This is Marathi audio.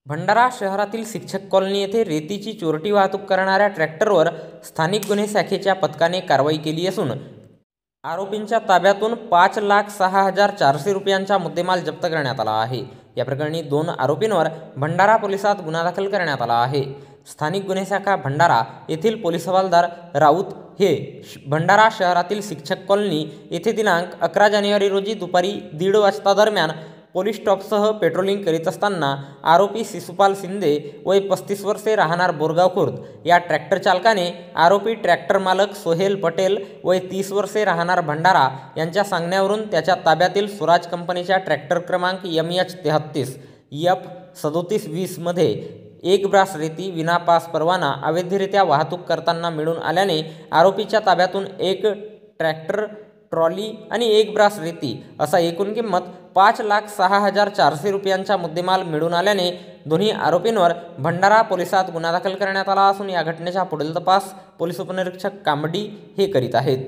भंडारा शहरातील शिक्षक कॉलनी येथे रेतीची चोरटी वाहतूक करणाऱ्या ट्रॅक्टरवर स्थानिक गुन्हे शाखेच्या पथकाने कारवाई केली असून आरोपींच्या ताब्यातून 5,06,400 रुपयांचा मुद्देमाल जप्त करण्यात आला आहे। या प्रकरणी 2 आरोपींवर भंडारा पोलिसात गुन्हा दाखल करण्यात आला आहे। स्थानिक गुन्हे शाखा भंडारा येथील पोलीस हवालदार राऊत हे भंडारा शहरातील शिक्षक कॉलनी येथे दिनांक 11 जानेवारी रोजी दुपारी 1:30 वाजता दरम्यान पोलीस स्टॉपसह पेट्रोलिंग करीत असताना आरोपी शिशुपाल शिंदे वय 35 वर्षे राहणार बोरगाव खुर्द या ट्रॅक्टर चालकाने आरोपी ट्रॅक्टर मालक सोहेल पटेल वय 30 वर्षे राहणार भंडारा यांच्या सांगण्यावरून त्याच्या ताब्यातील स्वराज कंपनीच्या ट्रॅक्टर क्रमांक MH33 F3720 मध्ये 1 ब्रास रेती विना पास परवाना अवैधरित्या वाहतूक करताना मिळून आल्याने आरोपीच्या ताब्यातून 1 ट्रॅक्टर ट्रॉली आणि 1 ब्रास रेती असा एकूण किंमत 5,06,400 रुपयांचा मुद्देमाल मिळून आल्याने दोन्ही आरोपींवर भंडारा पोलिसात गुन्हा दाखल करण्यात आला असून या घटनेचा पुढील तपास पोलीस उपनिरीक्षक कांबडी हे करीत आहेत।